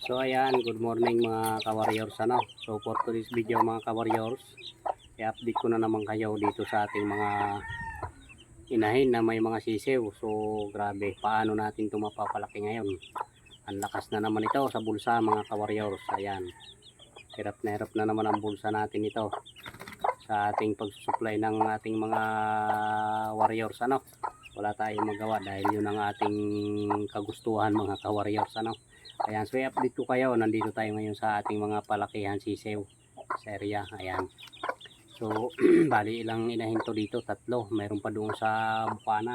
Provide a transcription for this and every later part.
So ayan, good morning mga ka-warriors ano. So for today's video mga ka-warriors, i-update ko na naman kayo dito sa ating mga inahin na may mga sisiw. So grabe, paano natin ito mapapalaki ngayon? Ang lakas na naman ito sa bulsa mga ka-warriors. Ayan, hirap na naman ang bulsa natin ito sa ating pagsusupply ng ating mga warriors ano. Wala tayong magawa dahil yun ang ating kagustuhan mga ka-warriors ano. Ayan, so i-update ko kayo. Nandito tayo ngayon sa ating mga palakihan sisiw sa area. Ayan. So, bali ilang inahin to dito? Tatlo. Mayroon pa doon sa Bukana.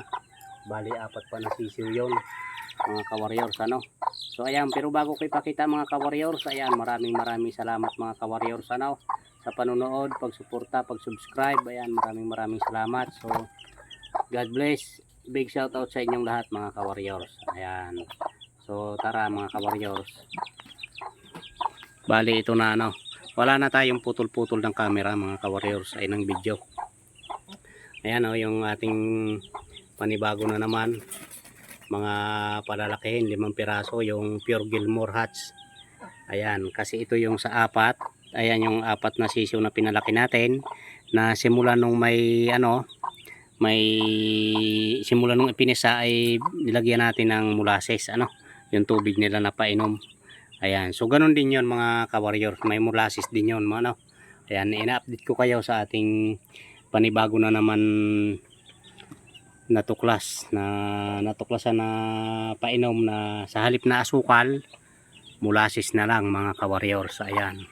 Bali, apat pa na sisiw yun. Mga ka-warriors, ano? So, ayan. Pero bago ko ipakita mga ka-warriors, ayan, maraming salamat mga ka-warriors, ano? Sa panonood, pagsuporta, pag-subscribe. Ayan, maraming salamat. So, God bless. Big shout out sa inyong lahat mga ka-warriors. Ayan. So tara mga ka-warriors. Bali ito na ano. Wala na tayong putol-putol ng camera mga ka-warriors ay ng video. Ayan o yung ating panibago na naman. Mga palalakihin, 5 piraso yung pure Gilmore hatch. Ayan kasi ito yung sa apat. Ayan yung apat na sisiw na pinalaki natin. Na simula nung may ano. Simula nung ipinisa ay nilagyan natin ng molasses ano. Yung tubig nila na painom. Ayan. So, ganun din yon mga ka-warriors. May molasses din yon mga ano. Ayan. Ina-update ko kayo sa ating panibago na naman natuklas. Natuklasan na painom na sa halip na asukal, molasses na lang mga ka-warriors. Ayan.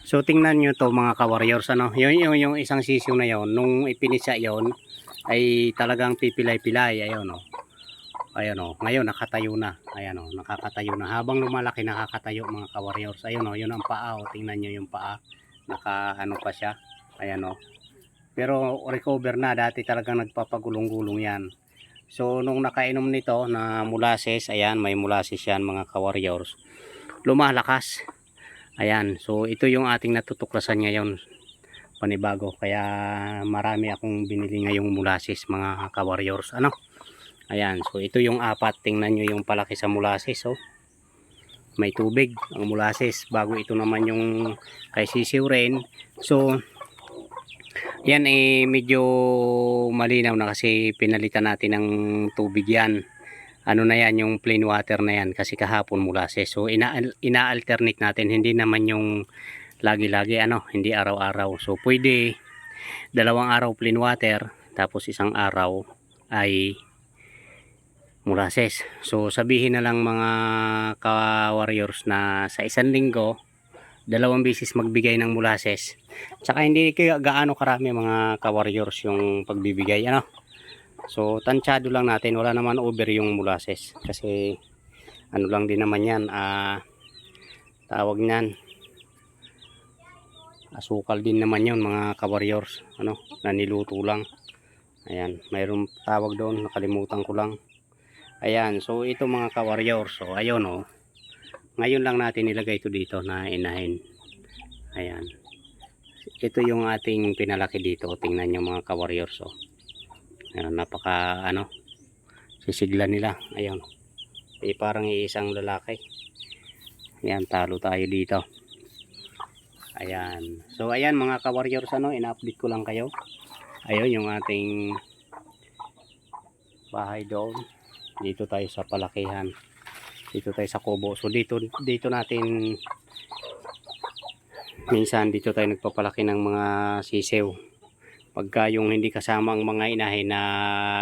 So, tingnan nyo to mga ka-warriors. Ano? Yung isang sisiw na yon nung ipinisa yon ay talagang pipilay-pilay. Ayun o. Ayan o, ngayon nakatayo na. Ayan o, nakakatayo na. Habang lumalaki nakakatayo mga ka-warriors. Ayun o, yun ang paa o. Tingnan nyo yung paa. Naka pa siya. Ayan o. Pero recover na. Dati talagang nagpapagulong-gulong yan. So nung nakainom nito na molasses. Ayan, may molasses yan mga ka-warriors. Lumalakas. Ayan, so ito yung ating natutuklasan ngayon. Panibago. Kaya marami akong binili ngayong molasses mga ka-warriors. Ano? Ayan, so ito yung apat. Tingnan nyo yung palaki sa molasses. Oh. May tubig ang molasses. Bago ito naman yung kay sisiw rin. So, yan medyo malinaw na kasi pinalitan natin ng tubig yan. Ano na yan, yung plain water na yan. Kasi kahapon molasses. So, ina-alternate natin. Hindi naman yung lagi-lagi, hindi araw-araw. So, pwede 2 araw plain water. Tapos 1 araw ay molasses. So sabihin na lang mga ka-warriors na sa 1 linggo 2 beses magbigay ng molasses. Tsaka hindi gaano karami mga ka-warriors yung pagbibigay ano. So tansyado lang natin, wala naman over yung molasses kasi ano lang din naman yan, tawag niyan asukal din naman yun mga ka-warriors ano, na niluto lang. Ayan, mayroong tawag doon, nakalimutan ko lang. Ayan, so ito mga ka-warriors. So ayun oh. Ngayon lang natin nilagay ito dito na inahin. Ayan. Ito yung ating pinalaki dito. Tingnan nyo mga ka-warriors oh. Ayan, napaka sisigla nila. Ayan. Parang iisang lalaki. Ayan, talo tayo dito. Ayan. So ayan mga ka-warriors ina-update ko lang kayo. Ayun yung ating bahay doon. Dito tayo sa palakihan. Dito tayo sa kubo. So dito natin minsan dito tayo nagpapalaki ng mga sisiw. Pagka yung hindi kasama ang mga inahin na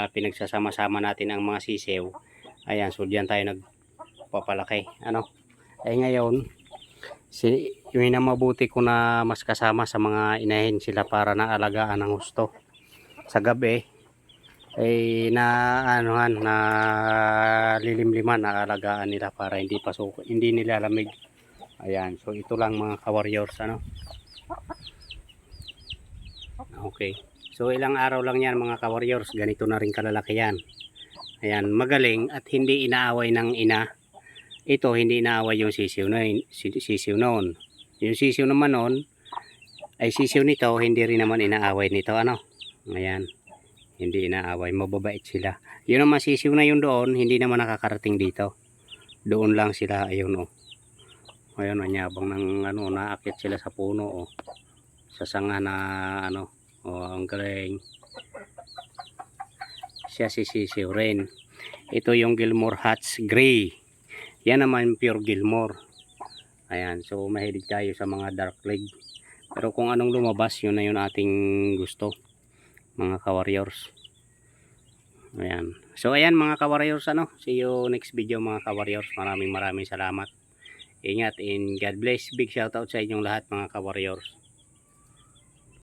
pinagsasama-sama natin ang mga sisiw. Ayan, so diyan tayo nagpapalaki. Ano? Eh ngayon, yung mabuti ko na mas kasama sa mga inahin sila para naalagaan ng husto. Sa gabi ay na lilimliman na alagaan nila para hindi pasok, hindi nila lamig. Ayan, so ito lang mga ka-warriors Okay. So ilang araw lang yan mga ka-warriors, ganito na rin kalalaki yan. Ayan, magaling at hindi inaaway ng ina. Ito hindi inaaway yung sisiw noon. Yung sisiw naman noon ay sisiw nito, hindi rin naman inaaway nito Ayan. Hindi inaaway, mababait sila. Yun ang masisiw na yun doon, hindi naman nakakarating dito. Doon lang sila, ayun oh. Ayun, anyabang ng ano, naakyat sila sa puno, oh. Sa sanga na ano, oh, ang galing. Siya si Sisiw rin. Ito yung Gilmore Hats Gray. Yan naman pure Gilmore. Ayan, so mahilig tayo sa mga dark leg. Pero kung anong lumabas, yun na yun ating gusto, mga ka-warriors. Ayan. So ayan mga ka-warriors, ano, see you next video mga ka-warriors. Maraming salamat. Ingat and God bless. Big shout out sa inyong lahat mga ka-warriors.